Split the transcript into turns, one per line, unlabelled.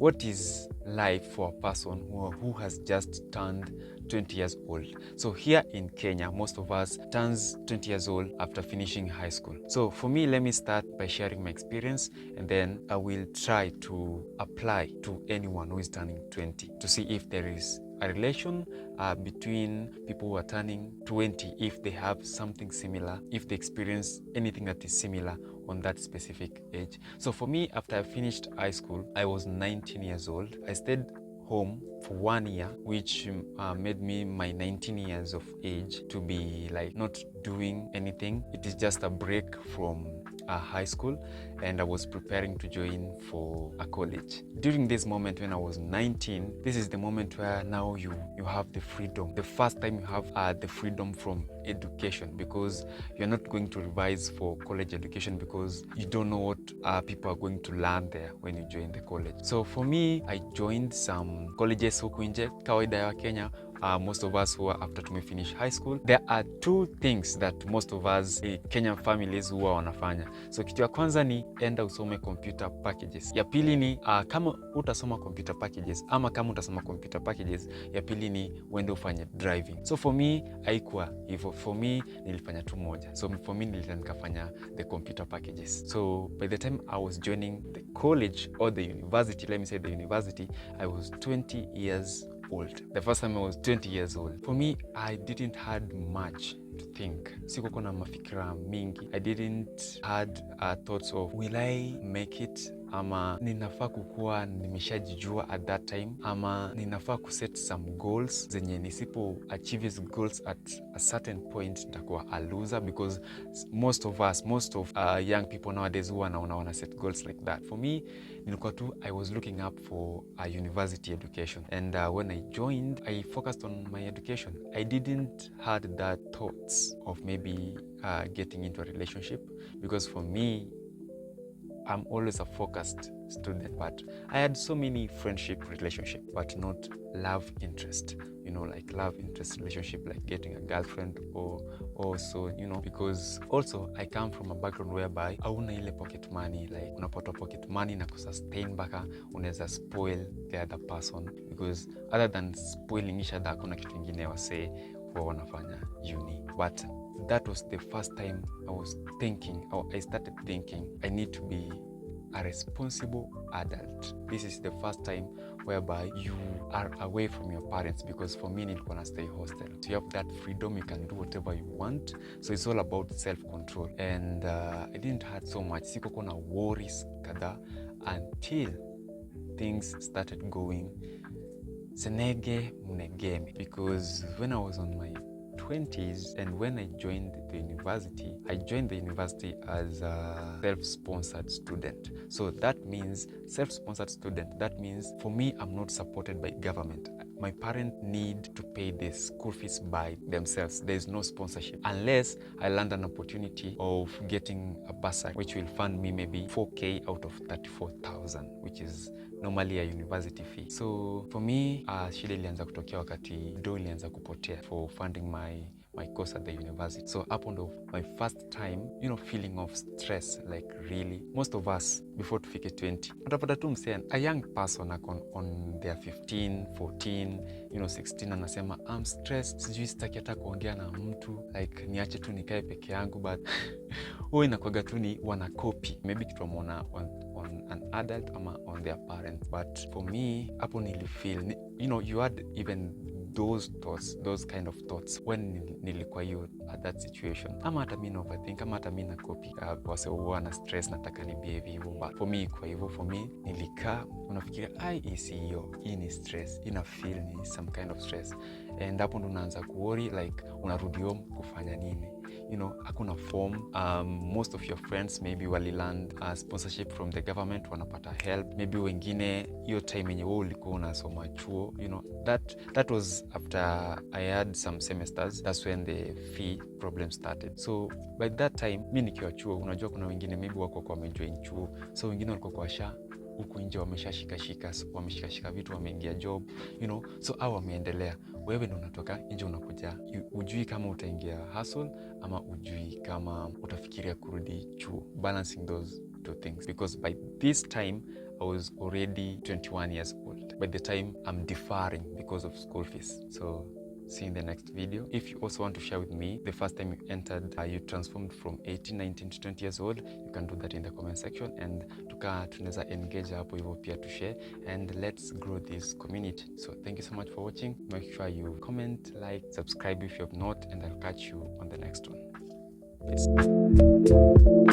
what is life for a person who has just turned 20 years old? So here in Kenya, most of us turns 20 years old after finishing high school. So for me, let me start by sharing my experience, and then I will try to apply to anyone who is turning 20 to see if there is a relation between people who are turning 20, if they have something similar, if they experience anything that is similar on that specific age. So for me, after I finished high school, I was 19 years old. I stayed home for 1 year, which made me my 19 years of age to be like not doing anything. It is just a break from high school, and I was preparing to join for a college. During this moment when I was 19, this is the moment where now you have the freedom. The first time you have the freedom from education, because you're not going to revise for college education because you don't know what people are going to learn there when you join the college. So for me, I joined some colleges huku nje, kawaida ya Kenya. Most of us who are after to finish high school, there are two things that most of us Kenyan families huwa wanafanya. So kitu ya kwanza ni enda usome computer packages. Ya pili ni kama utasoma computer packages ama kama utasoma computer packages, ya pili ni uende ufanye driving. So for me haikuwa hivyo. For me nilifanya tu moja. So for me nikafanya the computer packages. So by the time I was joining the college or the university, let me say the university, I was 20 years old. The first time I was 20 years old. For me, I didn't had much to think. Sikuwa na mafikira mingi. I didn't had thoughts of will I make it, ama ninafaa kukuwa nimeshajijua at that time, ama ninafaa kuset some goals zenye nisipo achieve these goals at a certain point nitakuwa a loser, because most of young people nowadays who wana set goals like that. For me, nilikuwa tu I was looking up for a university education, and when I joined, I focused on my education. I didn't had that thoughts of maybe getting into a relationship, because for me, I'm always a focused student, but I had so many friendship relationships, but not love interest, like love interest relationship, like getting a girlfriend or so, because also I come from a background whereby hauna ile pocket money, like unapata pocket money na kusustain baka unaweza spoil the other person, because other than spoiling each other hakuna kitu ingine wase huwa wanafanya uni. But that was the first time I started thinking I need to be a responsible adult. This is the first time whereby you are away from your parents, because for me nilikuwa na stay hostel. So you have that freedom, you can do whatever you want. So it's all about self-control. And I didn't have so much. Sikuwa na worries kadhaa until things started going senege mnegeme, because when I was on my 20s and when I joined the university as a self-sponsored student. So that means self-sponsored student, that means for me, I'm not supported by government. My parents need to pay the school fees by themselves. There's no sponsorship unless I land an opportunity of getting a bursary, which will fund me maybe 4K out of 34,000, which is normally a university fee. So for me, shida ilianza kutokea wakati do ilianza kupotea for funding my course at the university. So hapo ndo my first time, feeling of stress, like really. Most of us, before tufike 20, utapata tu msee, a young person on their 15, 14, 16, anasema, I'm stressed, sijui sitaki hata kuongea na mtu, like niache tu nikae peke yangu, but huwa inakuwaga tu ni wana copy. Maybe kitu wameona on an adult ama on their parents. But for me, hapo nilifeel, you had even those thoughts, those kind of thoughts when nilikuwa hiyo at that situation. Ama hata mimi overthink, ama hata mimi na copy wase wana stress, nataka ni behave hivyo. But for me kwa hivyo, for me nilikaa unafikiria hii ni stress, ina feel ni some kind of stress, and hapo ndo unaanza kuworry, like unarudi home kufanya nini, hakuna form. Most of your friends maybe waliland sponsorship from the government, wanapata help. Maybe wengine hiyo time yenye wewe ulikuwa unasoma chuo, that was after I had some semesters. That's when the fee problem started. So by that time mimi nikiwa chuo, unajua kuna wengine maybe wako kwa wamejoin chuo, so wengine walikuwa kwa huku nje wameshashika vitu, wameingia job, so au wameendelea. Wewe ndo unatoka nje, unakuja ujui kama utaingia hustle ama ujui kama utafikiria kurudi chuo, balancing those two things, because by this time I I was already 21 years old by the time I'm deferring because of school fees. So see you in the next video. If you also want to share with me the first time you entered, you transformed from 18, 19 to 20 years old, you can do that in the comment section, and tunaweza engage hapo hivyo pia to share, and let's grow this community. So thank you so much for watching. Make sure you comment, like, subscribe if you have not, and I'll catch you on the next one. Peace.